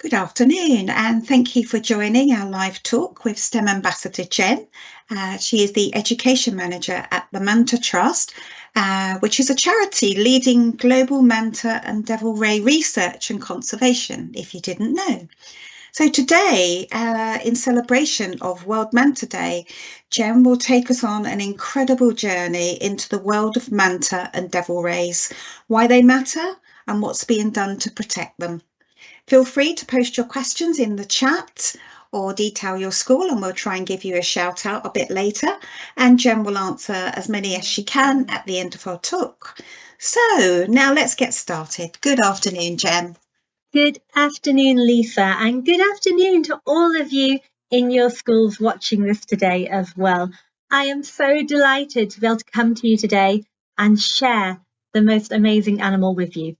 Good afternoon, and thank you for joining our live talk with STEM Ambassador Jen. She is the Education Manager at the Manta Trust, which is a charity leading global manta and devil ray research and conservation, if you didn't know. So today, in celebration of World Manta Day, Jen will take us on an incredible journey into the world of manta and devil rays, why they matter, and what's being done to protect them. Feel free to post your questions in the chat or detail your school, and we'll try and give you a shout out a bit later. And Jen will answer as many as she can at the end of our talk. So now let's get started. Good afternoon, Jen. Good afternoon, Lisa, and good afternoon to all of you in your schools watching this today as well. I am so delighted to be able to come to you today and share the most amazing animal with you.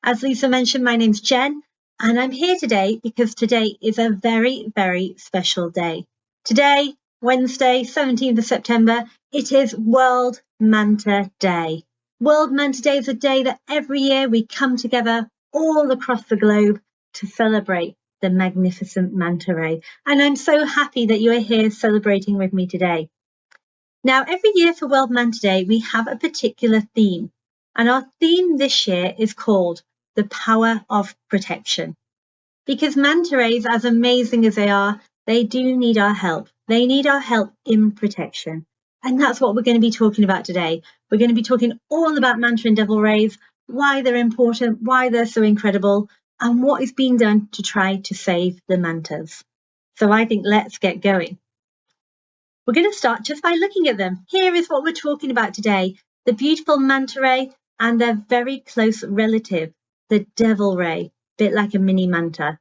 As Lisa mentioned, my name's Jen, and I'm here today because today is a very, very special day. Today, Wednesday, 17th of September, it is World Manta Day. World Manta Day is a day that every year we come together all across the globe to celebrate the magnificent manta ray. And I'm so happy that you are here celebrating with me today. Now, every year for World Manta Day, we have a particular theme. And our theme this year is called the power of protection. Because manta rays, as amazing as they are, they do need our help. They need our help in protection. And that's what we're going to be talking about today. We're going to be talking all about manta and devil rays, why they're important, why they're so incredible, and what is being done to try to save the mantas. So I think let's get going. We're going to start just by looking at them. Here is what we're talking about today, the beautiful manta ray and their very close relative, the devil ray, a bit like a mini manta.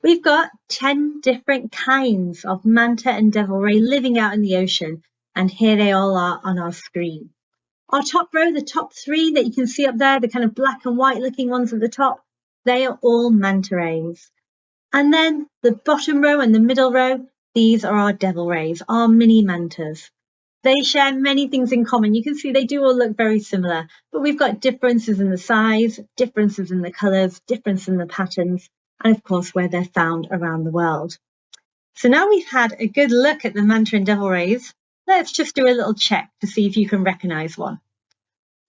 We've got 10 different kinds of manta and devil ray living out in the ocean, and here they all are on our screen. Our top row, the top three that you can see up there, the kind of black and white looking ones at the top, they are all manta rays. And then the bottom row and the middle row, these are our devil rays, our mini mantas. They share many things in common. You can see they do all look very similar, but we've got differences in the size, differences in the colours, difference in the patterns, and of course where they're found around the world. So now we've had a good look at the manta and devil rays, let's just do a little check to see if you can recognise one.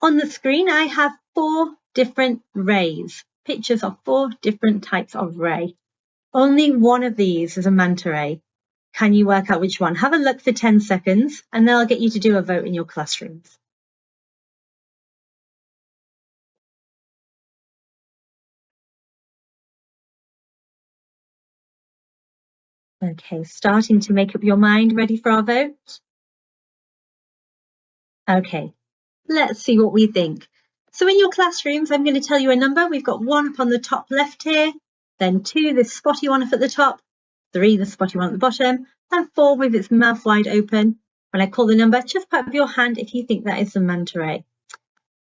On the screen I have 4 different rays, pictures of 4 different types of ray. Only one of these is a manta ray. Can you work out which one? Have a look for 10 seconds and then I'll get you to do a vote in your classrooms. Okay, starting to make up your mind, ready for our vote? Okay, let's see what we think. So in your classrooms, I'm going to tell you a number. We've got 1 up on the top left here, then 2, this spotty one up at the top, 3, the spotty one at the bottom, and 4 with its mouth wide open. When I call the number, just put up your hand if you think that is the manta ray.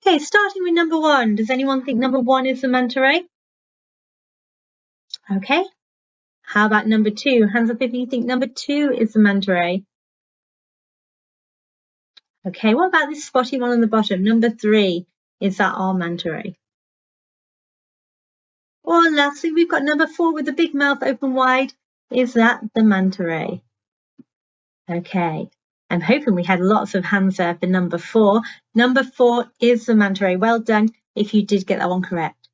Okay, starting with number 1. Does anyone think number 1 is the manta ray? Okay. How about number 2? Hands up if you think number 2 is the manta ray. Okay, what about this spotty one on the bottom? Number 3, is that our manta ray? Or lastly, we've got number 4 with the big mouth open wide. Is that the manta ray? Okay, I'm hoping we had lots of hands there for number 4. Number 4 is the manta ray. Well done if you did get that one correct.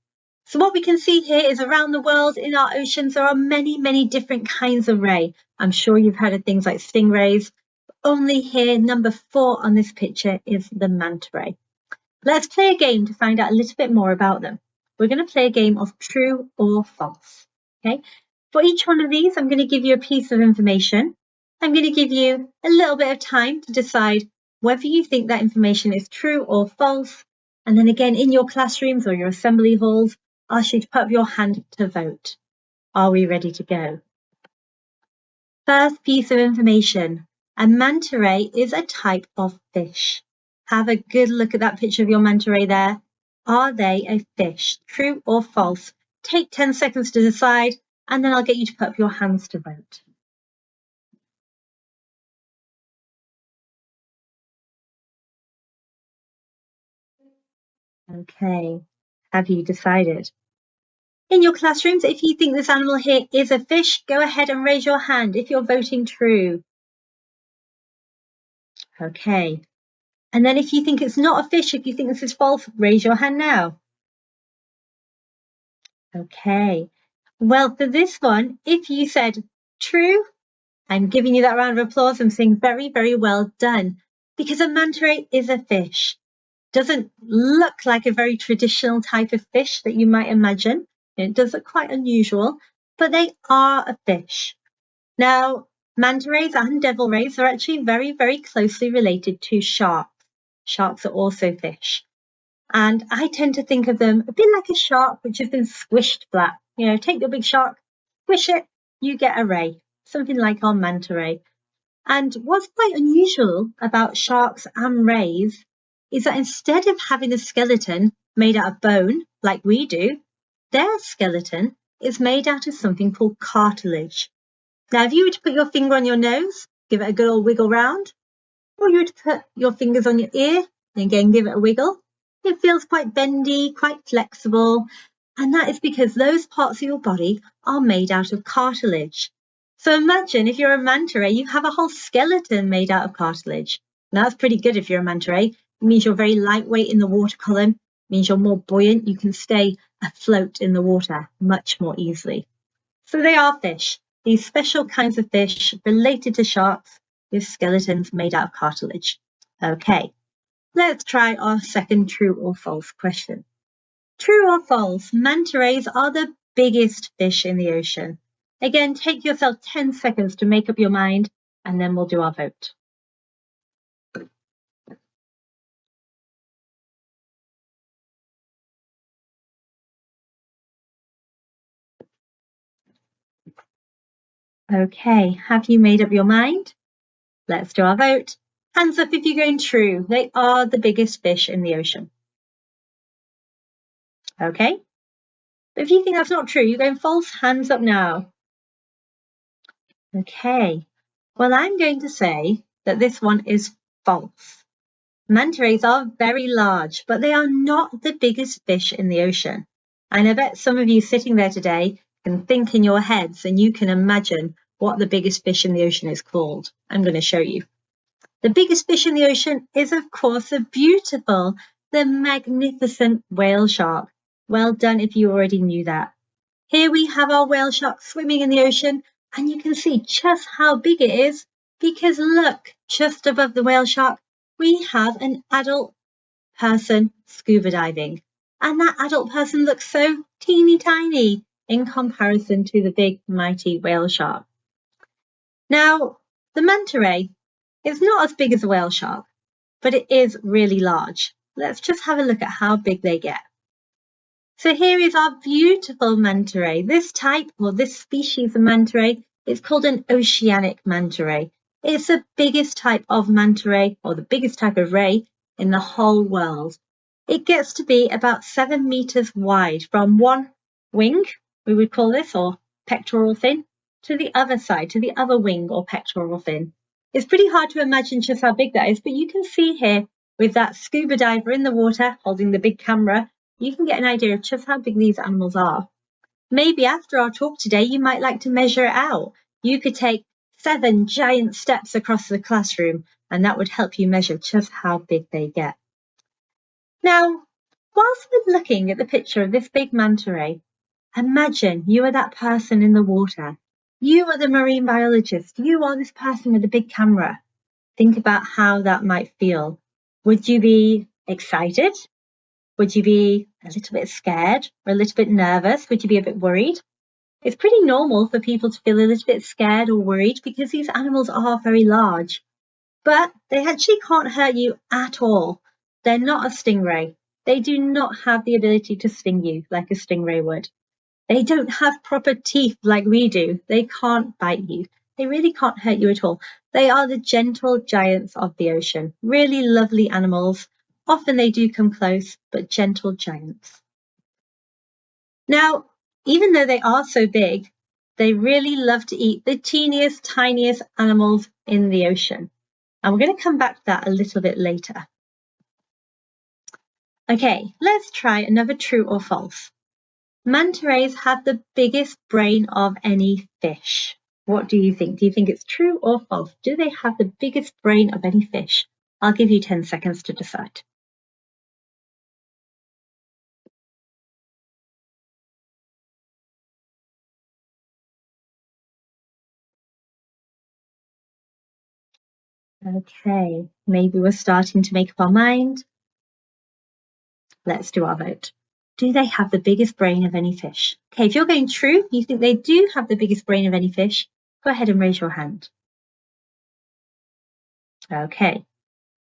So what we can see here is around the world in our oceans, there are many, many different kinds of ray. I'm sure you've heard of things like stingrays. Only here, number 4 on this picture is the manta ray. Let's play a game to find out a little bit more about them. We're going to play a game of true or false. Okay. For each one of these, I'm going to give you a piece of information. I'm going to give you a little bit of time to decide whether you think that information is true or false. And then again, in your classrooms or your assembly halls, I'll ask you to put up your hand to vote. Are we ready to go? First piece of information. A manta ray is a type of fish. Have a good look at that picture of your manta ray there. Are they a fish? True or false? Take 10 seconds to decide, and then I'll get you to put up your hands to vote. Okay, have you decided? In your classrooms, if you think this animal here is a fish, go ahead and raise your hand if you're voting true. Okay. And then if you think it's not a fish, if you think this is false, raise your hand now. Okay. Well, for this one, if you said true, I'm giving you that round of applause. I'm saying very, very well done. Because a manta ray is a fish. Doesn't look like a very traditional type of fish that you might imagine. It does look quite unusual, but they are a fish. Now, manta rays and devil rays are actually very, very closely related to sharks. Sharks are also fish. And I tend to think of them a bit like a shark which has been squished flat. You know, take your big shark, squish it, you get a ray. Something like our manta ray. And what's quite unusual about sharks and rays is that instead of having a skeleton made out of bone, like we do, their skeleton is made out of something called cartilage. Now, if you were to put your finger on your nose, give it a good old wiggle round, or you were to put your fingers on your ear and again give it a wiggle, it feels quite bendy, quite flexible, and that is because those parts of your body are made out of cartilage. So imagine if you're a manta ray, you have a whole skeleton made out of cartilage. Now that's pretty good if you're a manta ray. It means you're very lightweight in the water column. It means you're more buoyant. You can stay afloat in the water much more easily. So they are fish, these special kinds of fish related to sharks with skeletons made out of cartilage. Okay, let's try our second true or false question. True or false, manta rays are the biggest fish in the ocean. Again, take yourself 10 seconds to make up your mind, and then we'll do our vote. Okay, have you made up your mind? Let's do our vote. Hands up if you're going true. They are the biggest fish in the ocean. Okay, but if you think that's not true, you're going false. Hands up now. Okay, well, I'm going to say that this one is false. Manta rays are very large, but they are not the biggest fish in the ocean. And I bet some of you sitting there today can think in your heads and you can imagine what the biggest fish in the ocean is called. I'm going to show you. The biggest fish in the ocean is, of course, the magnificent whale shark. Well done if you already knew that. Here we have our whale shark swimming in the ocean, and you can see just how big it is because look, just above the whale shark, we have an adult person scuba diving. And that adult person looks so teeny tiny in comparison to the big mighty whale shark. Now, the manta ray is not as big as a whale shark, but it is really large. Let's just have a look at how big they get. So here is our beautiful manta ray. This type, or this species of manta ray, is called an oceanic manta ray. It's the biggest type of manta ray, or the biggest type of ray in the whole world. It gets to be about 7 meters wide from one wing, we would call this, or pectoral fin, to the other side, to the other wing or pectoral fin. It's pretty hard to imagine just how big that is, but you can see here with that scuba diver in the water holding the big camera, you can get an idea of just how big these animals are. Maybe after our talk today, you might like to measure it out. You could take 7 giant steps across the classroom, and that would help you measure just how big they get. Now, whilst we're looking at the picture of this big manta ray, imagine you are that person in the water. You are the marine biologist. You are this person with a big camera. Think about how that might feel. Would you be excited? Would you be a little bit scared or a little bit nervous? Would you be a bit worried? It's pretty normal for people to feel a little bit scared or worried because these animals are very large. But they actually can't hurt you at all. They're not a stingray. They do not have the ability to sting you like a stingray would. They don't have proper teeth like we do. They can't bite you. They really can't hurt you at all. They are the gentle giants of the ocean. Really lovely animals. Often they do come close, but gentle giants. Now, even though they are so big, they really love to eat the teeniest, tiniest animals in the ocean. And we're going to come back to that a little bit later. Okay, let's try another true or false. Manta rays have the biggest brain of any fish. What do you think? Do you think it's true or false? Do they have the biggest brain of any fish? I'll give you 10 seconds to decide. Okay, maybe we're starting to make up our mind. Let's do our vote. Do they have the biggest brain of any fish? Okay, if you're going true, you think they do have the biggest brain of any fish, go ahead and raise your hand. Okay.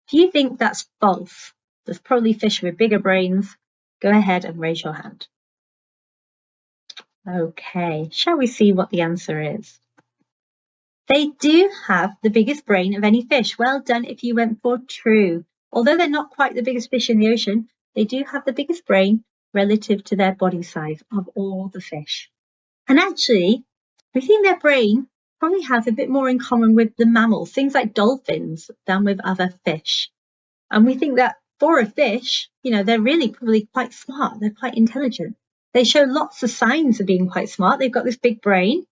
If you think that's false, there's probably fish with bigger brains, go ahead and raise your hand. Okay, shall we see what the answer is? They do have the biggest brain of any fish. Well done if you went for true. Although they're not quite the biggest fish in the ocean, they do have the biggest brain relative to their body size of all the fish. And actually, we think their brain probably has a bit more in common with the mammals, things like dolphins, than with other fish. And we think that for a fish, they're really probably quite smart. They're quite intelligent. They show lots of signs of being quite smart. They've got this big brain.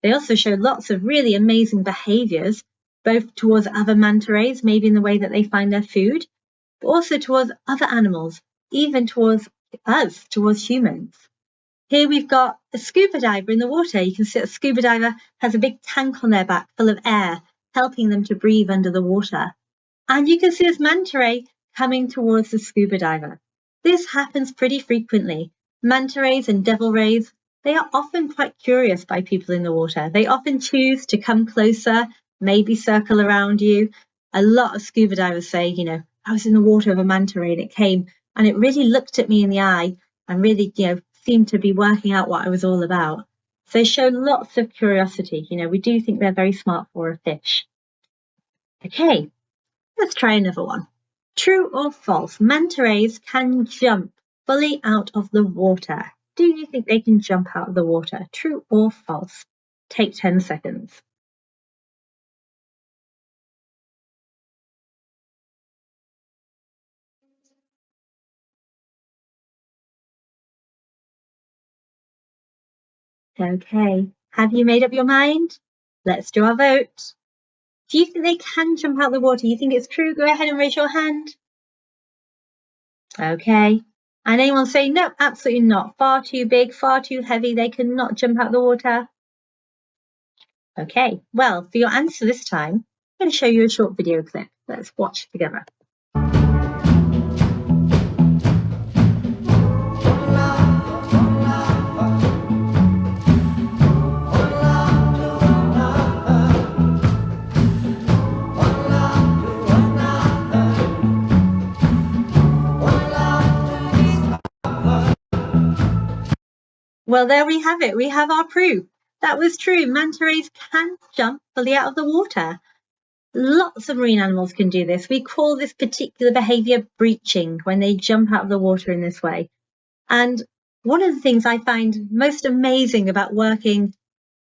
They also show lots of really amazing behaviors, both towards other manta rays, maybe in the way that they find their food, but also towards other animals, even towards us, towards humans. Here we've got a scuba diver in the water. You can see a scuba diver has a big tank on their back full of air, helping them to breathe under the water. And you can see this manta ray coming towards the scuba diver. This happens pretty frequently. Manta rays and devil rays, they are often quite curious by people in the water. They often choose to come closer, maybe circle around you. A lot of scuba divers say, I was in the water with a manta ray and it came and it really looked at me in the eye and really, seemed to be working out what I was all about. So they show lots of curiosity. We do think they're very smart for a fish. Okay, let's try another one. True or false? Manta rays can jump fully out of the water. Do you think they can jump out of the water? True or false? Take 10 seconds. Okay, have you made up your mind? Let's do our vote. Do you think they can jump out of the water? You think it's true? Go ahead and raise your hand. Okay. And anyone say, no, absolutely not. Far too big, far too heavy. They cannot jump out of the water. Okay, well, for your answer this time, I'm going to show you a short video clip. Let's watch together. Well, there we have it. We have our proof. That was true. Manta rays can jump fully out of the water. Lots of marine animals can do this. We call this particular behavior breaching, when they jump out of the water in this way. And one of the things I find most amazing about working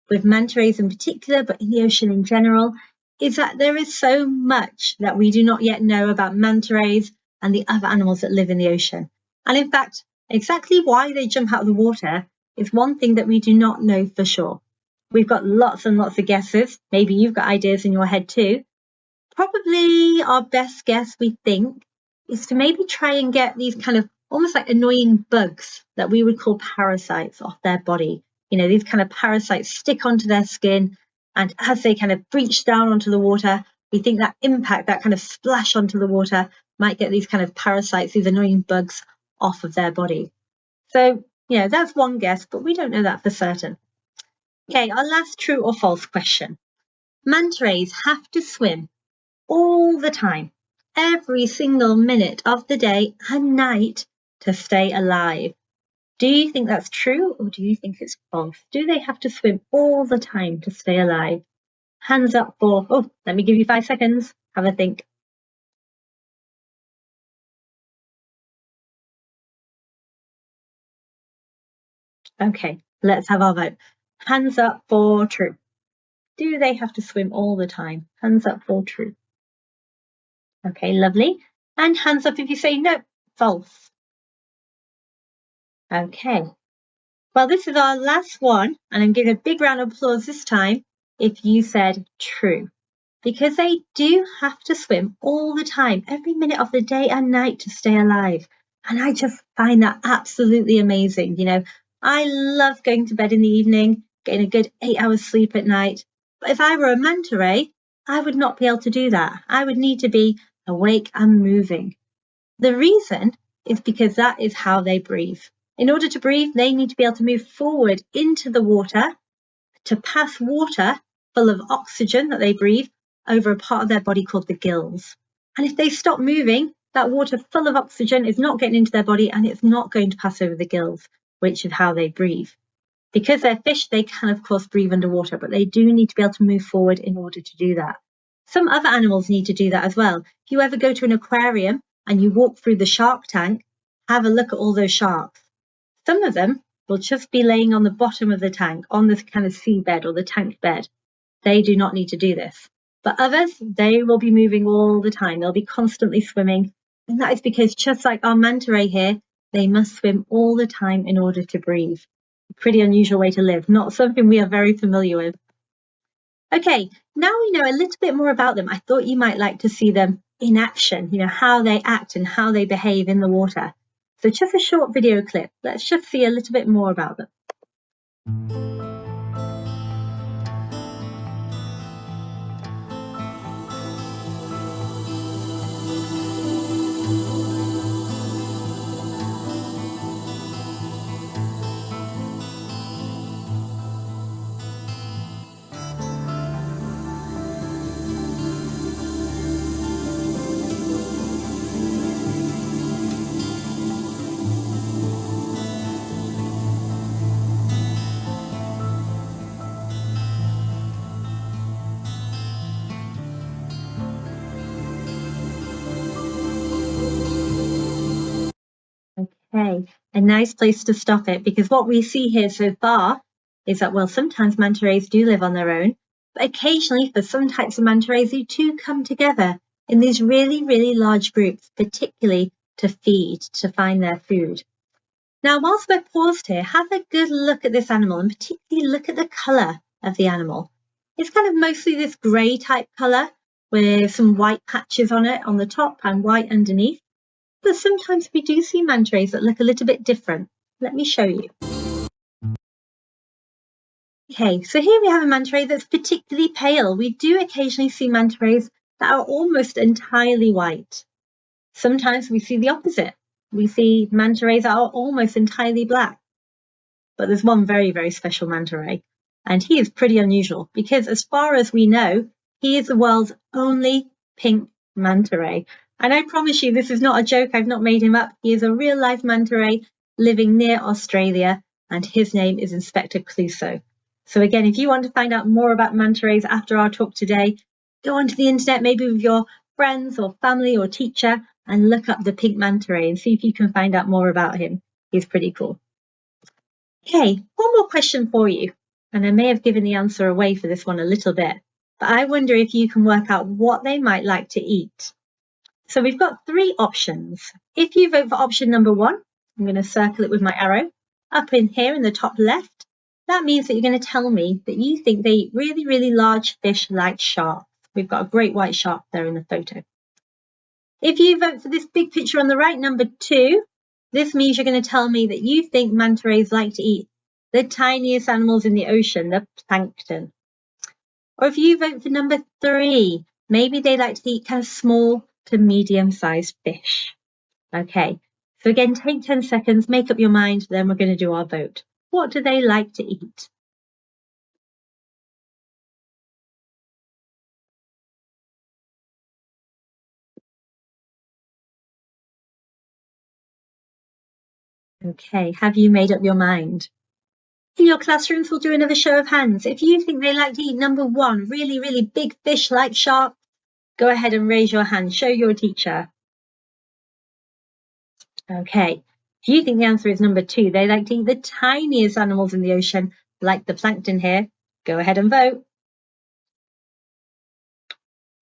with manta rays in particular, but in the ocean in general, is that there is so much that we do not yet know about manta rays and the other animals that live in the ocean. And in fact, exactly why they jump out of the water is one thing that we do not know for sure. We've got lots and lots of guesses. Maybe you've got ideas in your head too. Probably our best guess, we think, is to maybe try and get these kind of almost like annoying bugs that we would call parasites off their body. These kind of parasites stick onto their skin, and as they kind of breach down onto the water, we think that impact, that kind of splash onto the water, might get these kind of parasites, these annoying bugs, off of their body. So, that's one guess, but we don't know that for certain. Okay, our last true or false question. Manta rays have to swim all the time, every single minute of the day and night, to stay alive. Do you think that's true, or do you think it's false? Do they have to swim all the time to stay alive? Hands up for, let me give you 5 seconds. Have a think. Okay, let's have our vote. Hands up for true. Do they have to swim all the time? Hands up for true. Okay, lovely. And hands up if you say no, false. Okay. Well, this is our last one, and I'm giving a big round of applause this time if you said true. Because they do have to swim all the time, every minute of the day and night to stay alive. And I just find that absolutely amazing. You know, I love going to bed in the evening, getting a good 8 hours sleep at night. But if I were a manta ray, I would not be able to do that. I would need to be awake and moving. The reason is because that is how they breathe. In order to breathe, they need to be able to move forward into the water to pass water full of oxygen that they breathe over a part of their body called the gills. And if they stop moving, that water full of oxygen is not getting into their body and it's not going to pass over the gills, which is how they breathe. Because they're fish, they can of course breathe underwater, but they do need to be able to move forward in order to do that. Some other animals need to do that as well. If you ever go to an aquarium and you walk through the shark tank, have a look at all those sharks. Some of them will just be laying on the bottom of the tank, on this kind of seabed or the tank bed. They do not need to do this. But others, they will be moving all the time. They'll be constantly swimming. And that is because just like our manta ray here, they must swim all the time in order to breathe. A pretty unusual way to live, not something we are very familiar with. Okay, now we know a little bit more about them. I thought you might like to see them in action, you know, how they act and how they behave in the water. So just a short video clip. Let's just see a little bit more about them. Okay, a nice place to stop it, because what we see here so far is that, well, sometimes manta rays do live on their own, but occasionally for some types of manta rays, they do come together in these really, really large groups, particularly to feed, to find their food. Now, whilst we're paused here, have a good look at this animal and particularly look at the colour of the animal. It's kind of mostly this grey type colour with some white patches on it on the top and white underneath. But sometimes we do see manta rays that look a little bit different. Let me show you. Okay, so here we have a manta ray that's particularly pale. We do occasionally see manta rays that are almost entirely white. Sometimes we see the opposite. We see manta rays that are almost entirely black. But there's one very, very special manta ray, and he is pretty unusual because, as far as we know, he is the world's only pink manta ray. And I promise you, this is not a joke. I've not made him up. He is a real life manta ray living near Australia, and his name is Inspector Clouseau. So again, if you want to find out more about manta rays after our talk today, go onto the internet, maybe with your friends or family or teacher, and look up the pink manta ray and see if you can find out more about him. He's pretty cool. Okay, one more question for you, and I may have given the answer away for this one a little bit, but I wonder if you can work out what they might like to eat. So we've got 3 options. If you vote for option number 1, I'm going to circle it with my arrow up in here in the top left. That means that you're going to tell me that you think they eat really, really large fish like sharks. We've got a great white shark there in the photo. If you vote for this big picture on the right, number 2, this means you're going to tell me that you think manta rays like to eat the tiniest animals in the ocean, the plankton. Or if you vote for number 3, maybe they like to eat kind of small to medium-sized fish. Okay, so again, take 10 seconds, make up your mind, then we're going to do our vote. What do they like to eat? Okay, have you made up your mind? In your classrooms, we'll do another show of hands. If you think they like to eat number 1, really, really big fish like sharks, go ahead and raise your hand. Show your teacher. Okay. If you think the answer is number 2, they like to eat the tiniest animals in the ocean, like the plankton here, go ahead and vote.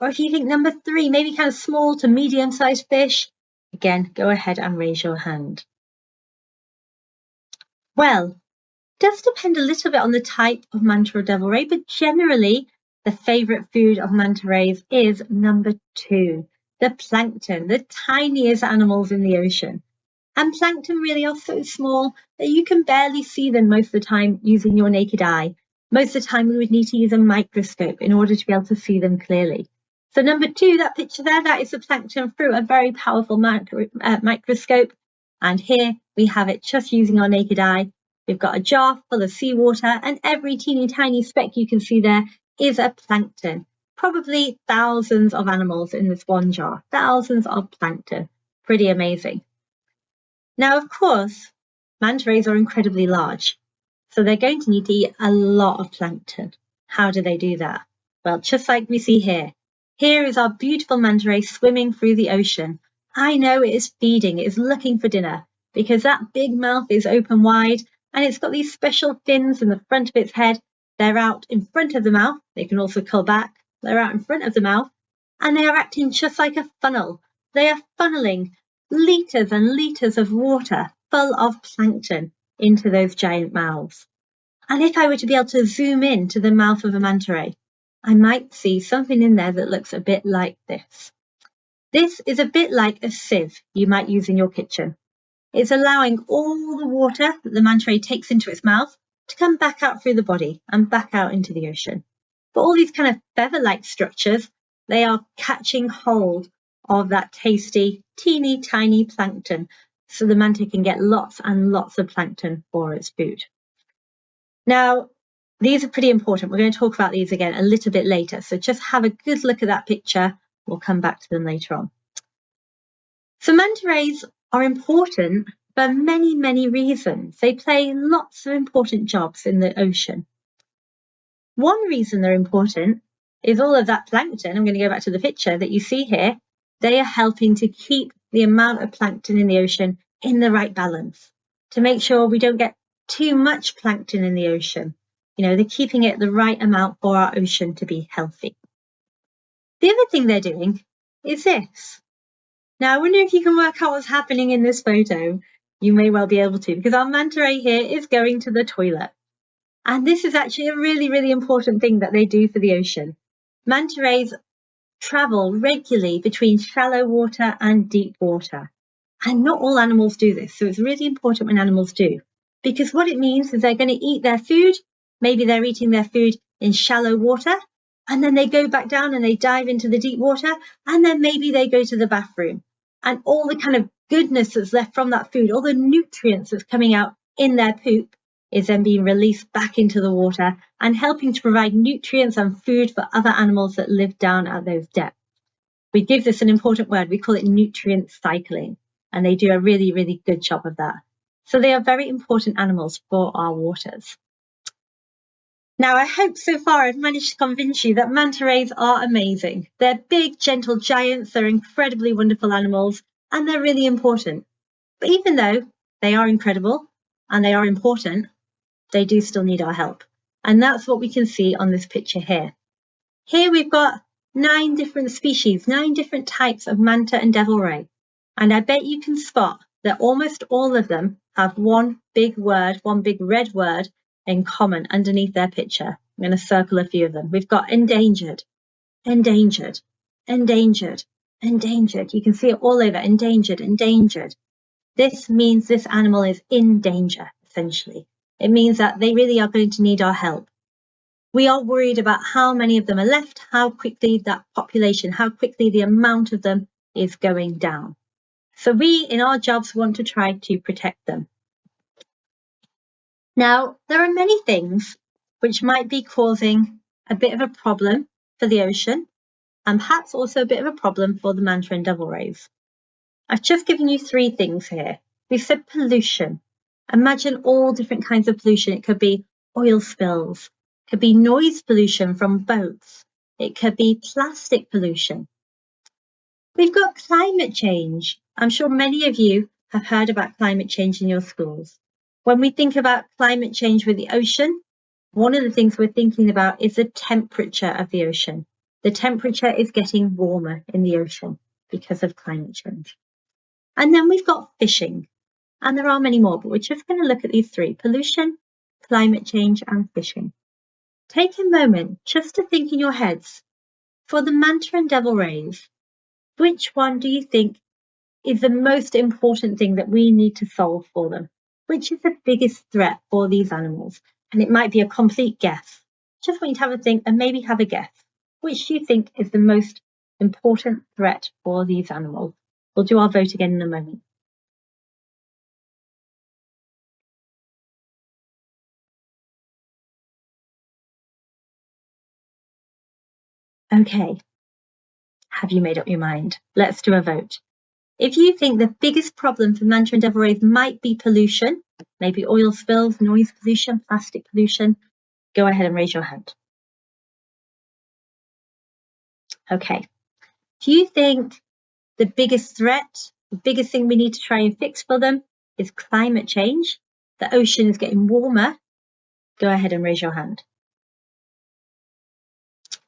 Or if you think number 3, maybe kind of small to medium-sized fish, again, go ahead and raise your hand. Well, Does depend a little bit on the type of manta or devil ray, but generally the favourite food of manta rays is number 2, the plankton, the tiniest animals in the ocean. And plankton really are so small that you can barely see them most of the time using your naked eye. Most of the time we would need to use a microscope in order to be able to see them clearly. So number 2, that picture there, that is the plankton through a very powerful microscope. And here we have it just using our naked eye. We've got a jar full of seawater, and every teeny tiny speck you can see there is a plankton. Probably thousands of animals in this one jar, thousands of plankton. Pretty amazing. Now, of course, manta rays are incredibly large, so they're going to need to eat a lot of plankton. How do they do that? Well, just like we see here. Here is our beautiful manta ray swimming through the ocean. I know it is feeding, it is looking for dinner, because that big mouth is open wide, and it's got these special fins in the front of its head. They're out in front of the mouth. They can also curl back. They're out in front of the mouth, and they are acting just like a funnel. They are funneling litres and litres of water full of plankton into those giant mouths. And if I were to be able to zoom in to the mouth of a manta ray, I might see something in there that looks a bit like this. This is a bit like a sieve you might use in your kitchen. It's allowing all the water that the manta ray takes into its mouth to come back out through the body and back out into the ocean. But all these kind of feather-like structures, they are catching hold of that tasty, teeny tiny plankton, so the manta can get lots and lots of plankton for its food. Now, these are pretty important. We're going to talk about these again a little bit later, so just have a good look at that picture. We'll come back to them later on. So manta rays are important for many, many reasons. They play lots of important jobs in the ocean. One reason they're important is all of that plankton. I'm going to go back to the picture that you see here. They are helping to keep the amount of plankton in the ocean in the right balance, to make sure we don't get too much plankton in the ocean. They're keeping it the right amount for our ocean to be healthy. The other thing they're doing is this. Now, I wonder if you can work out what's happening in this photo. You may well be able to, because our manta ray here is going to the toilet. And this is actually a really, really important thing that they do for the ocean. Manta rays travel regularly between shallow water and deep water. And not all animals do this, so it's really important when animals do. Because what it means is they're going to eat their food, maybe they're eating their food in shallow water, and then they go back down and they dive into the deep water, and then maybe they go to the bathroom. And all the kind of goodness that's left from that food, all the nutrients that's coming out in their poop, is then being released back into the water and helping to provide nutrients and food for other animals that live down at those depths. We give this an important word. We call it nutrient cycling, and they do a really, really good job of that. So they are very important animals for our waters. Now, I hope so far I've managed to convince you that manta rays are amazing. They're big, gentle giants. They're incredibly wonderful animals, and they're really important. But even though they are incredible and they are important, they do still need our help. And that's what we can see on this picture here. Here we've got 9 different species, 9 different types of manta and devil ray. And I bet you can spot that almost all of them have one big word, one big red word in common underneath their picture. I'm going to circle a few of them. We've got endangered, endangered, endangered, endangered. You can see it all over, endangered, endangered. This means this animal is in danger, essentially. It means that they really are going to need our help. We are worried about how many of them are left, how quickly that population, how quickly the amount of them is going down. So we, in our jobs, want to try to protect them. Now, there are many things which might be causing a bit of a problem for the ocean, and perhaps also a bit of a problem for the manta and devil rays. I've just given you 3 things here. We've said pollution. Imagine all different kinds of pollution. It could be oil spills, it could be noise pollution from boats, it could be plastic pollution. We've got climate change. I'm sure many of you have heard about climate change in your schools. When we think about climate change with the ocean, one of the things we're thinking about is the temperature of the ocean. The temperature is getting warmer in the ocean because of climate change. And then we've got fishing. And there are many more, but we're just going to look at these 3: pollution, climate change and fishing. Take a moment just to think in your heads, for the manta and devil rays, which one do you think is the most important thing that we need to solve for them? Which is the biggest threat for these animals? And it might be a complete guess. Just want you to have a think and maybe have a guess. Which do you think is the most important threat for these animals? We'll do our vote again in a moment. Okay, have you made up your mind? Let's do a vote. If you think the biggest problem for manta and devil rays might be pollution, maybe oil spills, noise pollution, plastic pollution, go ahead and raise your hand. Okay. Do you think the biggest threat, the biggest thing we need to try and fix for them is climate change? The ocean is getting warmer. Go ahead and raise your hand.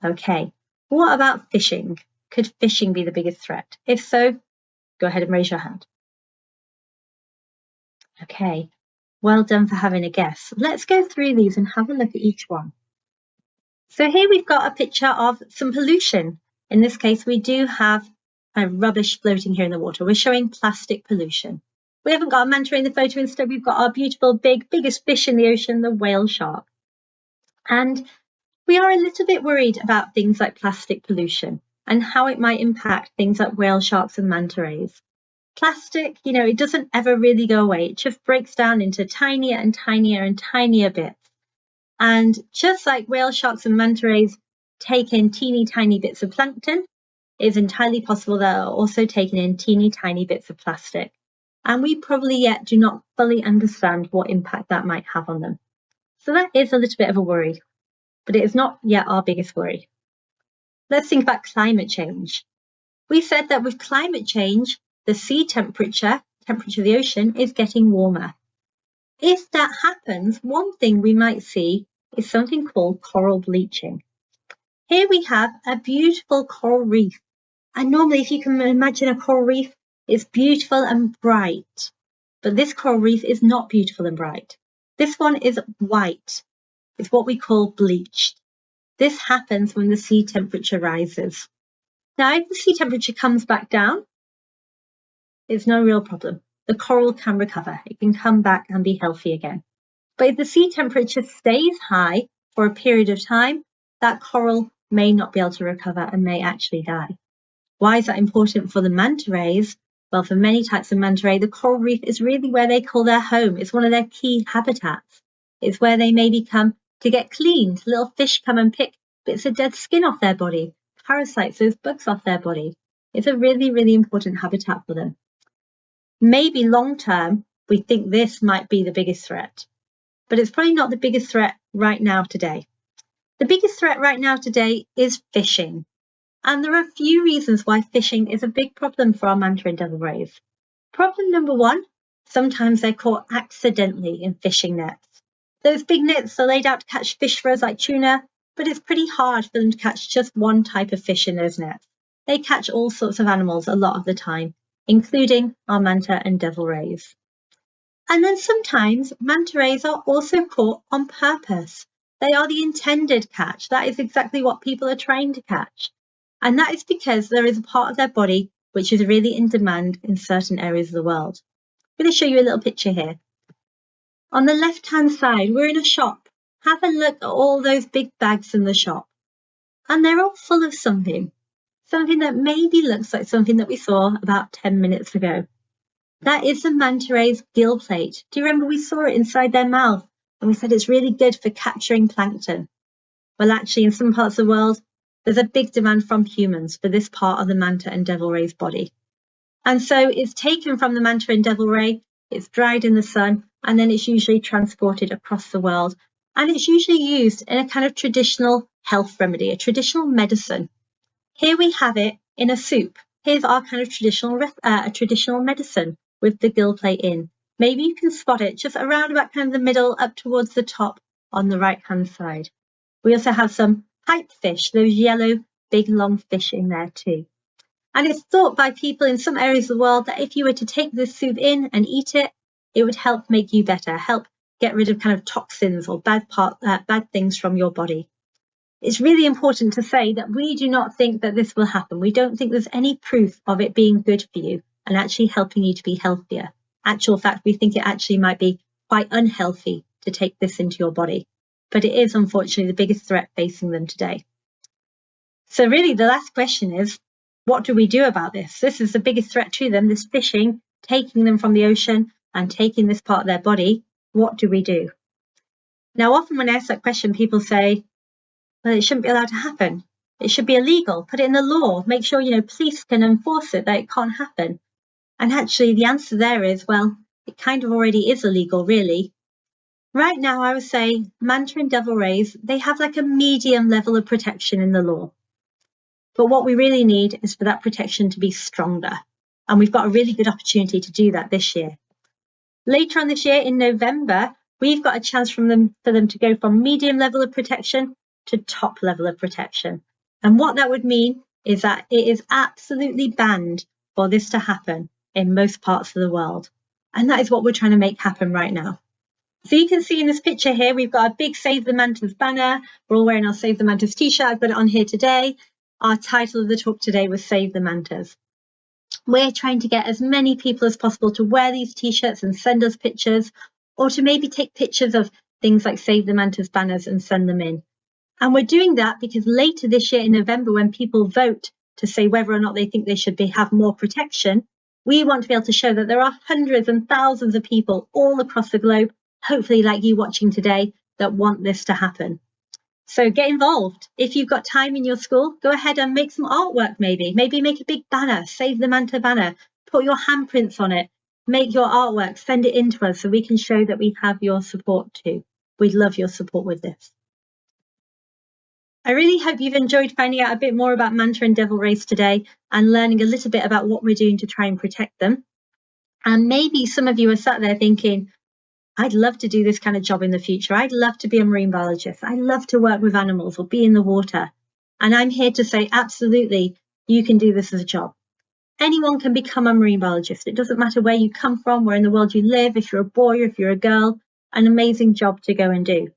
Okay. What about fishing? Could fishing be the biggest threat? If so, go ahead and raise your hand. Okay. Well done for having a guess. Let's go through these and have a look at each one. So here we've got a picture of some pollution. In this case, we do have rubbish floating here in the water. We're showing plastic pollution. We haven't got a manta in the photo. Instead, we've got our beautiful, biggest fish in the ocean, the whale shark. And we are a little bit worried about things like plastic pollution and how it might impact things like whale sharks and manta rays. Plastic, it doesn't ever really go away. It just breaks down into tinier and tinier and tinier bits. And just like whale sharks and manta rays take in teeny tiny bits of plankton, it is entirely possible that they're also taking in teeny tiny bits of plastic. And we probably yet do not fully understand what impact that might have on them. So that is a little bit of a worry, but it is not yet our biggest worry. Let's think about climate change. We said that with climate change, the sea temperature of the ocean is getting warmer. If that happens, one thing we might see is something called coral bleaching. Here we have a beautiful coral reef. And normally, if you can imagine a coral reef, it's beautiful and bright. But this coral reef is not beautiful and bright. This one is white. It's what we call bleached. This happens when the sea temperature rises. Now, if the sea temperature comes back down, it's no real problem. The coral can recover. It can come back and be healthy again. But if the sea temperature stays high for a period of time, that coral may not be able to recover and may actually die. Why is that important for the manta rays? Well, for many types of manta ray, the coral reef is really where they call their home. It's one of their key habitats. It's where they maybe come to get cleaned. Little fish come and pick bits of dead skin off their body, parasites, those bugs off their body. It's a really, really important habitat for them. Maybe long term, we think this might be the biggest threat, but it's probably not the biggest threat right now today. The biggest threat right now today is fishing. And there are a few reasons why fishing is a big problem for our manta and devil rays. Problem number one, sometimes they're caught accidentally in fishing nets. Those big nets are laid out to catch fish for us like tuna, but it's pretty hard for them to catch just one type of fish in those nets. They catch all sorts of animals a lot of the time, including our manta and devil rays. And then sometimes manta rays are also caught on purpose. They are the intended catch. That is exactly what people are trying to catch. And that is because there is a part of their body which is really in demand in certain areas of the world. I'm going to show you a little picture here. On the left-hand side, we're in a shop. Have a look at all those big bags in the shop. And they're all full of something that maybe looks like something that we saw about 10 minutes ago. That is the manta ray's gill plate. Do you remember we saw it inside their mouth? And we said it's really good for capturing plankton. Well, actually, in some parts of the world, there's a big demand from humans for this part of the manta and devil ray's body. And so it's taken from the manta and devil ray, it's dried in the sun, and then it's usually transported across the world. And it's usually used in a kind of traditional health remedy, a traditional medicine. Here we have it in a soup. Here's our kind of traditional medicine with the gill plate in. Maybe you can spot it just around about kind of the middle up towards the top on the right-hand side. We also have some pipefish, those yellow, big, long fish in there too. And it's thought by people in some areas of the world that if you were to take this soup in and eat it, it would help make you better, help get rid of kind of toxins or bad things from your body. It's really important to say that we do not think that this will happen. We don't think there's any proof of it being good for you and actually helping you to be healthier. Actual fact, we think it actually might be quite unhealthy to take this into your body. But it is unfortunately the biggest threat facing them today. So really the last question is, what do we do about this? This is the biggest threat to them, this fishing, taking them from the ocean and taking this part of their body. What do we do? Now, often when I ask that question, people say, well, it shouldn't be allowed to happen. It should be illegal. Put it in the law. Make sure, police can enforce it, that it can't happen. And actually the answer there is, well, it kind of already is illegal, really. Right now, I would say manta and devil rays, they have like a medium level of protection in the law. But what we really need is for that protection to be stronger. And we've got a really good opportunity to do that this year. Later on this year, in November, we've got a chance for them to go from medium level of protection to top level of protection. And what that would mean is that it is absolutely banned for this to happen in most parts of the world. And that is what we're trying to make happen right now. So you can see in this picture here, we've got a big Save the Mantas banner. We're all wearing our Save the Mantas t-shirt. I've got it on here today. Our title of the talk today was Save the Mantas. We're trying to get as many people as possible to wear these t-shirts and send us pictures, or to maybe take pictures of things like Save the Mantas banners and send them in. And we're doing that because later this year in November, when people vote to say whether or not they think they should have more protection, we want to be able to show that there are hundreds and thousands of people all across the globe, hopefully like you watching today, that want this to happen. So get involved. If you've got time in your school, go ahead and make some artwork maybe. Maybe make a big banner, Save the Manta banner, put your handprints on it, make your artwork, send it in to us so we can show that we have your support too. We'd love your support with this. I really hope you've enjoyed finding out a bit more about manta and devil rays today and learning a little bit about what we're doing to try and protect them. And maybe some of you are sat there thinking, I'd love to do this kind of job in the future. I'd love to be a marine biologist. I'd love to work with animals or be in the water. And I'm here to say, absolutely, you can do this as a job. Anyone can become a marine biologist. It doesn't matter where you come from, where in the world you live, if you're a boy or if you're a girl, an amazing job to go and do.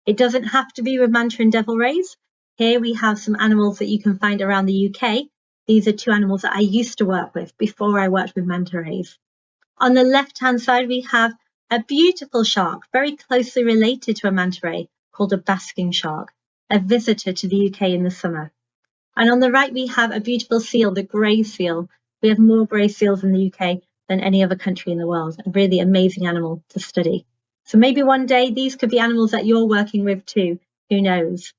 It doesn't have to be with manta and devil rays. Here we have some animals that you can find around the UK. These are two animals that I used to work with before I worked with manta rays. On the left-hand side, we have a beautiful shark, very closely related to a manta ray, called a basking shark, a visitor to the UK in the summer. And on the right, we have a beautiful seal, the grey seal. We have more grey seals in the UK than any other country in the world, a really amazing animal to study. So maybe one day these could be animals that you're working with too, who knows?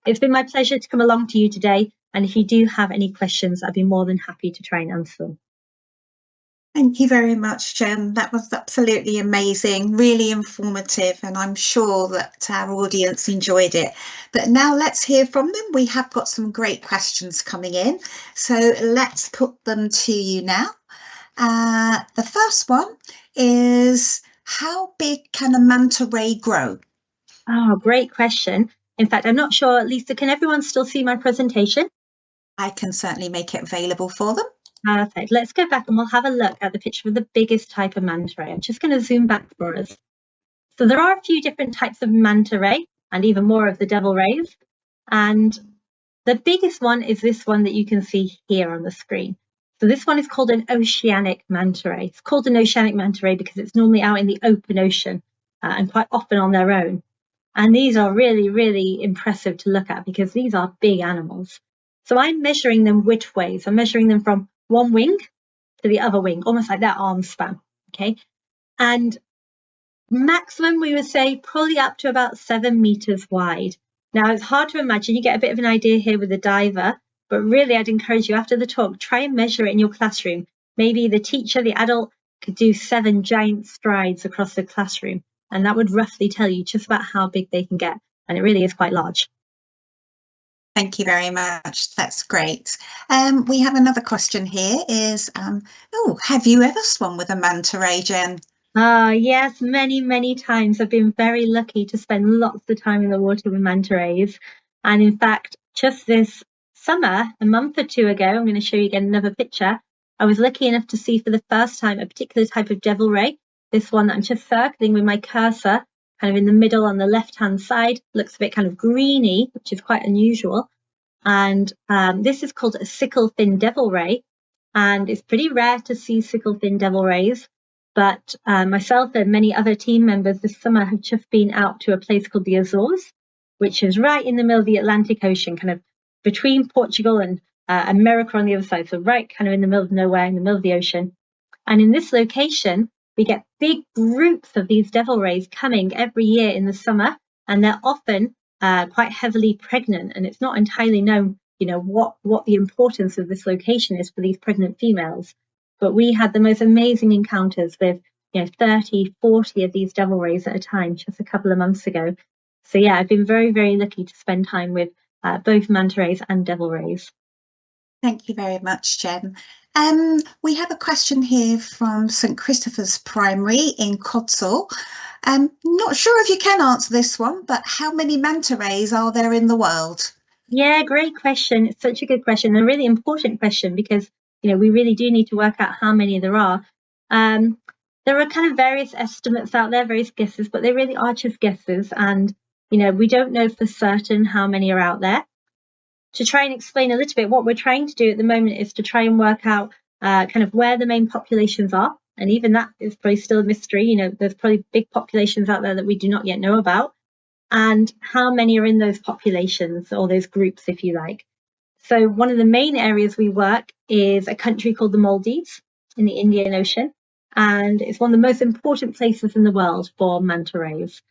It's been my pleasure to come along to you today, and if you do have any questions, I'd be more than happy to try and answer them. Thank you very much, Jen. That was absolutely amazing, really informative, and I'm sure that our audience enjoyed it. But now let's hear from them. We have got some great questions coming in, so let's put them to you now. The first one is, how big can a manta ray grow? Oh, great question. In fact, I'm not sure, Lisa, can everyone still see my presentation? I can certainly make it available for them. Perfect. Let's go back and we'll have a look at the picture of the biggest type of manta ray. I'm just going to zoom back for us. So there are a few different types of manta ray and even more of the devil rays. And the biggest one is this one that you can see here on the screen. So this one is called an oceanic manta ray. It's called an oceanic manta ray because it's normally out in the open ocean and quite often on their own. And these are really, really impressive to look at because these are big animals. So I'm measuring them which ways. I'm measuring them from one wing to the other wing, almost like their arm span, okay? And maximum, we would say, probably up to about 7 meters wide. Now, it's hard to imagine. You get a bit of an idea here with the diver, but really I'd encourage you after the talk, try and measure it in your classroom. Maybe the teacher, the adult, could do 7 giant strides across the classroom. And that would roughly tell you just about how big they can get. And it really is quite large. Thank you very much. That's great. We have another question here is, have you ever swum with a manta ray, Jen? Yes, many, many times. I've been very lucky to spend lots of time in the water with manta rays. And in fact, just this summer, a month or two ago, I'm going to show you again another picture. I was lucky enough to see for the first time a particular type of devil ray. This one that I'm just circling with my cursor. kind of in the middle on the left-hand side. Looks a bit kind of greeny, which is quite unusual. And this is called a sickle-fin devil ray. And it's pretty rare to see sickle-fin devil rays. But myself and many other team members this summer have just been out to a place called the Azores, which is right in the middle of the Atlantic Ocean, kind of between Portugal and America on the other side. So right kind of in the middle of nowhere, in the middle of the ocean. And in this location, we get big groups of these devil rays coming every year in the summer, and they're often quite heavily pregnant. And it's not entirely known, what the importance of this location is for these pregnant females. But we had the most amazing encounters with 30, 40 of these devil rays at a time just a couple of months ago. So yeah, I've been very, very lucky to spend time with both manta rays and devil rays. Thank you very much, Jen. We have a question here from St Christopher's Primary in Codsall. Not sure if you can answer this one, but how many manta rays are there in the world? Yeah, great question. It's such a good question, a really important question, because we really do need to work out how many there are. There are kind of various estimates out there, various guesses, but they really are just guesses, and we don't know for certain how many are out there. To try and explain a little bit, what we're trying to do at the moment is to try and work out kind of where the main populations are, and even that is probably still a mystery. There's probably big populations out there that we do not yet know about, and how many are in those populations, or those groups, if you like. So one of the main areas we work is a country called the Maldives in the Indian Ocean, and it's one of the most important places in the world for manta rays.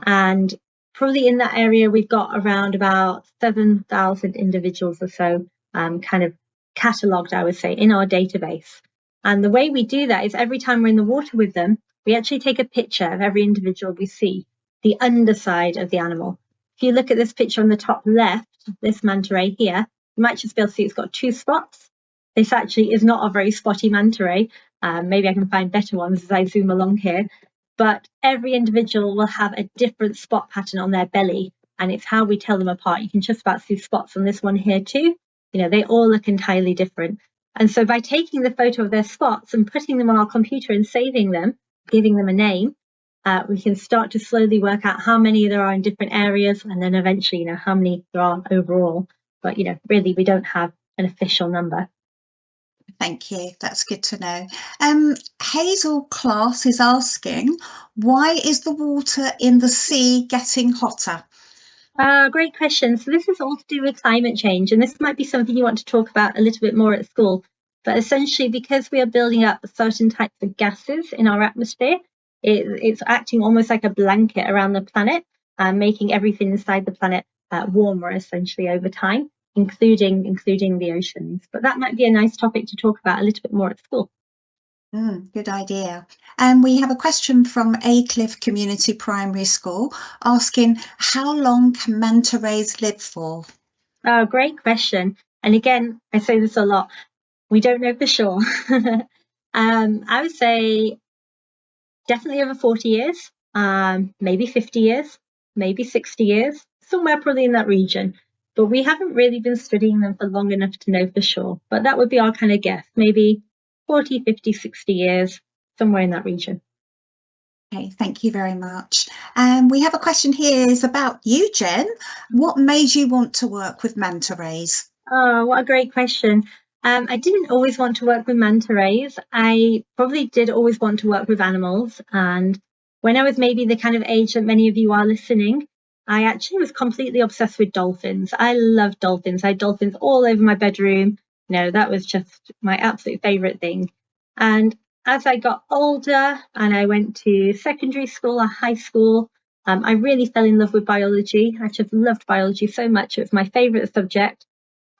And probably in that area, we've got around about 7,000 individuals or so kind of catalogued, I would say, in our database. And the way we do that is every time we're in the water with them, we actually take a picture of every individual we see, the underside of the animal. If you look at this picture on the top left, this manta ray here, you might just be able to see it's got 2 spots. This actually is not a very spotty manta ray. Maybe I can find better ones as I zoom along here. But every individual will have a different spot pattern on their belly, and it's how we tell them apart. You can just about see spots on this one here too. They all look entirely different. And so by taking the photo of their spots and putting them on our computer and saving them, giving them a name, we can start to slowly work out how many there are in different areas, and then eventually, how many there are overall. But, really, we don't have an official number. Thank you. That's good to know. Hazel Class is asking, why is the water in the sea getting hotter? Great question. So this is all to do with climate change, and this might be something you want to talk about a little bit more at school. But essentially, because we are building up certain types of gases in our atmosphere, it's acting almost like a blanket around the planet, making everything inside the planet warmer, essentially, over time, including the oceans. But that might be a nice topic to talk about a little bit more at school. Good idea. And we have a question from Acliff Community Primary School asking, how long can manta rays live for? Oh, great question. And again, I say this a lot. We don't know for sure. I would say definitely over 40 years, maybe 50 years, maybe 60 years, somewhere probably in that region. But we haven't really been studying them for long enough to know for sure. But that would be our kind of guess, maybe 40, 50, 60 years, somewhere in that region. Okay, thank you very much. We have a question here is about you, Jen. What made you want to work with manta rays? Oh, what a great question. I didn't always want to work with manta rays. I probably did always want to work with animals. And when I was maybe the kind of age that many of you are listening, I actually was completely obsessed with dolphins. I love dolphins. I had dolphins all over my bedroom. That was just my absolute favorite thing. And as I got older and I went to secondary school or high school, I really fell in love with biology. I just loved biology so much. It was my favorite subject.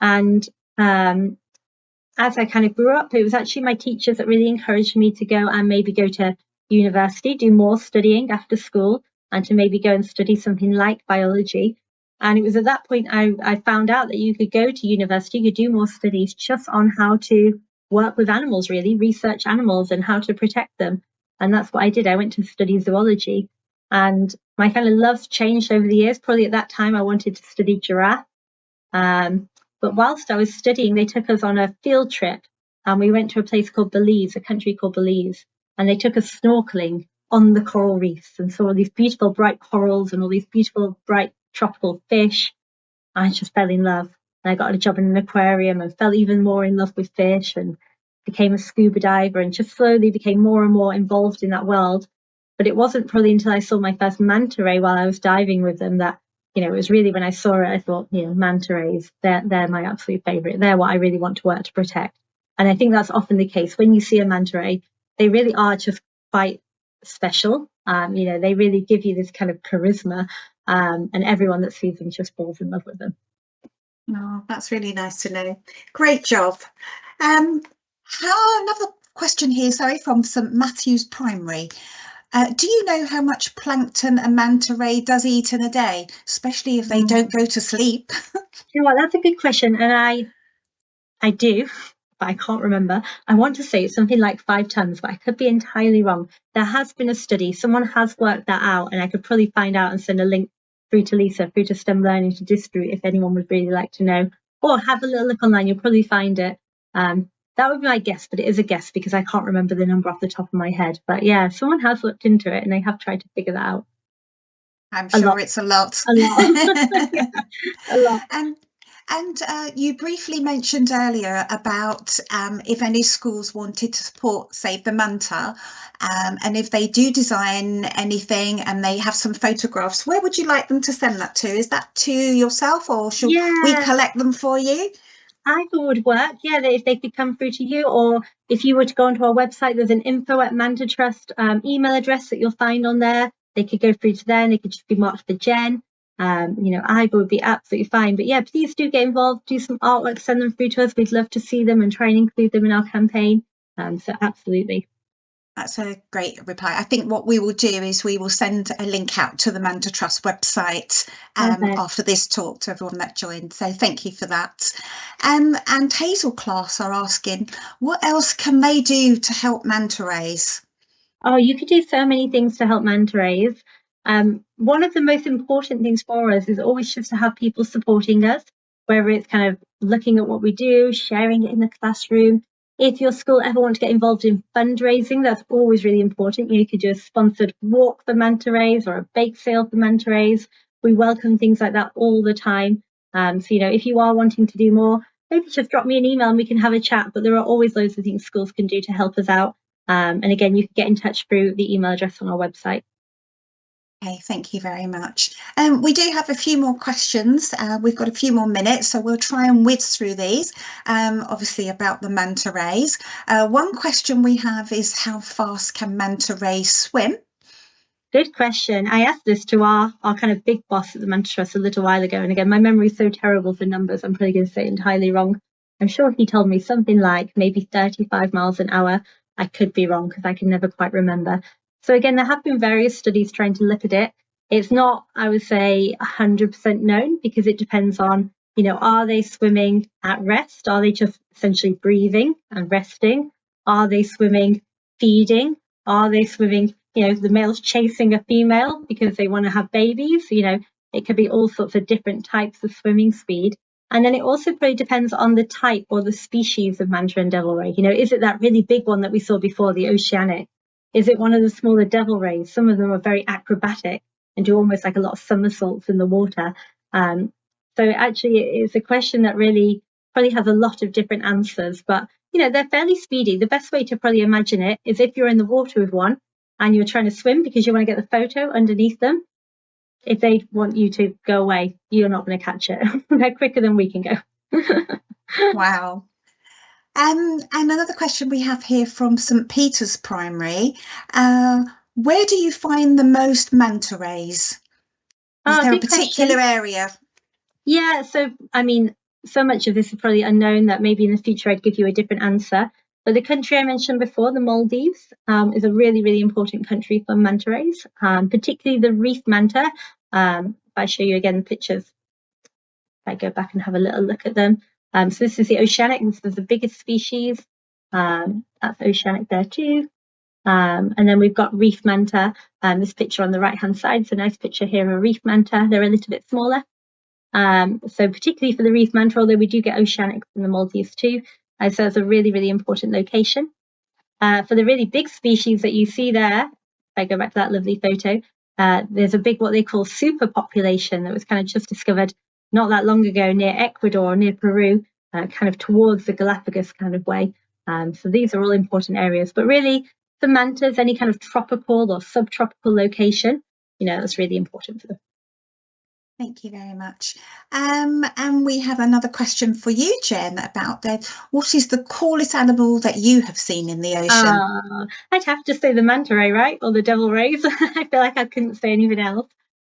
And as I kind of grew up, it was actually my teachers that really encouraged me to go and maybe go to university, do more studying after school, and to maybe go and study something like biology. And it was at that point I found out that you could go to university, you could do more studies just on how to work with animals, really, research animals and how to protect them. And that's what I did. I went to study zoology. And my kind of love changed over the years. Probably at that time, I wanted to study giraffe. But whilst I was studying, they took us on a field trip, and we went to a place called Belize, a country called Belize, and they took us snorkeling. on the coral reefs and saw all these beautiful bright corals and all these beautiful bright tropical fish. I just fell in love. And I got a job in an aquarium and fell even more in love with fish and became a scuba diver and just slowly became more and more involved in that world. But it wasn't probably until I saw my first manta ray while I was diving with them that, it was really when I saw it, I thought, manta rays, they're my absolute favourite. They're what I really want to work to protect. And I think that's often the case. When you see a manta ray, they really are just quite special. They really give you this kind of charisma, and everyone that sees them just falls in love with them. Oh, that's really nice to know. Great job. Another question here, sorry, from St Matthew's Primary. Do you know how much plankton a manta ray does eat in a day, especially if they don't go to sleep? You know what, that's a good question, and I do, but I can't remember. I want to say it's something like 5 tons, but I could be entirely wrong. There has been a study, someone has worked that out, and I could probably find out and send a link through to Lisa, through to STEM Learning to distribute if anyone would really like to know. Or have a little look online, you'll probably find it. That would be my guess, but it is a guess because I can't remember the number off the top of my head. But yeah, someone has looked into it and they have tried to figure that out. I'm sure it's a lot. A lot. Yeah, a lot. And you briefly mentioned earlier about if any schools wanted to support Save the Manta, and if they do design anything and they have some photographs, where would you like them to send that to? Is that to yourself, or should we collect them for you? Either would work, yeah, if they could come through to you, or if you were to go onto our website, there's an info@Manta Trust email address that you'll find on there. They could go through to there and they could just be marked for Jen. Either would be absolutely fine. But yeah, please do get involved, do some artwork, send them through to us. We'd love to see them and try and include them in our campaign. So absolutely. That's a great reply. I think what we will do is we will send a link out to the Manta Trust website after this talk to everyone that joined. So thank you for that. And Hazel class are asking, what else can they do to help manta rays? Oh, you could do so many things to help manta rays. One of the most important things for us is always just to have people supporting us, whether it's kind of looking at what we do, sharing it in the classroom. If your school ever want to get involved in fundraising, that's always really important. You could do a sponsored walk for manta rays or a bake sale for manta rays. We welcome things like that all the time. So, if you are wanting to do more, maybe just drop me an email and we can have a chat. But there are always loads of things schools can do to help us out. And again, you can get in touch through the email address on our website. Okay, thank you very much. We do have a few more questions. We've got a few more minutes, so we'll try and whiz through these, obviously about the manta rays. One question we have is, how fast can manta rays swim? Good question. I asked this to our kind of big boss at the Manta Trust a little while ago. And again, my memory is so terrible for numbers, I'm probably going to say it entirely wrong. I'm sure he told me something like maybe 35 miles an hour. I could be wrong because I can never quite remember. So again, there have been various studies trying to look at it. It's not, I would say, 100% known because it depends on, are they swimming at rest? Are they just essentially breathing and resting? Are they swimming feeding? Are they swimming, the male's chasing a female because they want to have babies? It could be all sorts of different types of swimming speed. And then it also probably depends on the type or the species of manta and devil ray. Is it that really big one that we saw before, the oceanic? Is it one of the smaller devil rays? Some of them are very acrobatic and do almost like a lot of somersaults in the water. So actually, it's a question that really probably has a lot of different answers. But, they're fairly speedy. The best way to probably imagine it is if you're in the water with one and you're trying to swim because you want to get the photo underneath them. If they want you to go away, you're not going to catch it. They're quicker than we can go. Wow. And another question we have here from St Peter's Primary. Where do you find the most manta rays? Is there a particular area? Yeah, so so much of this is probably unknown that maybe in the future I'd give you a different answer. But the country I mentioned before, the Maldives, is a really, really important country for manta rays, particularly the reef manta. If I show you again the pictures, if I go back and have a little look at them. So this is the oceanic. This is the biggest species. That's oceanic there too. And then we've got reef manta. This picture on the right-hand side. It's a nice picture here of a reef manta. They're a little bit smaller. So particularly for the reef manta, although we do get oceanics in the Maldives too. So it's a really, really important location. For the really big species that you see there, I go back to that lovely photo, there's a big, what they call super population that was kind of just discovered not that long ago near Ecuador, near Peru, kind of towards the Galapagos kind of way. So these are all important areas, but really for mantas, any kind of tropical or subtropical location, that's really important for them. Thank you very much. And we have another question for you, Jen, about what is the coolest animal that you have seen in the ocean? I'd have to say the manta ray, right? Or the devil rays. I feel like I couldn't say anything else.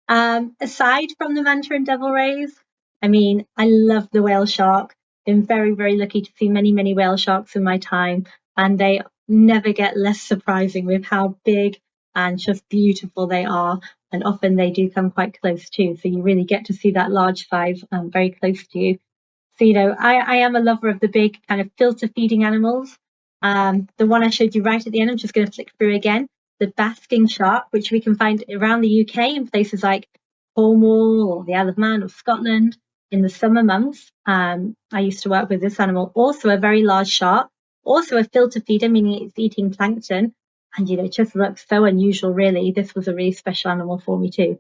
Aside from the manta and devil rays, I mean, I love the whale shark. Been very, very lucky to see many, many whale sharks in my time, and they never get less surprising with how big and just beautiful they are. And often they do come quite close too. So you really get to see that large size very close to you. So, I am a lover of the big kind of filter feeding animals. The one I showed you right at the end, I'm just going to flick through again, the basking shark, which we can find around the UK in places like Cornwall or the Isle of Man or Scotland in the summer months. I used to work with this animal, also a very large shark, also a filter feeder, meaning it's eating plankton. And, it just looks so unusual, really. This was a really special animal for me too.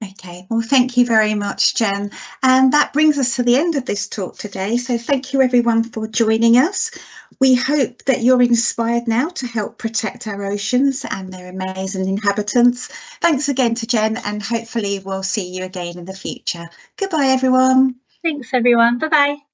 Okay, well, thank you very much, Jen. And that brings us to the end of this talk today. So thank you everyone for joining us. We hope that you're inspired now to help protect our oceans and their amazing inhabitants. Thanks again to Jen, and hopefully we'll see you again in the future. Goodbye, everyone. Thanks, everyone. Bye-bye.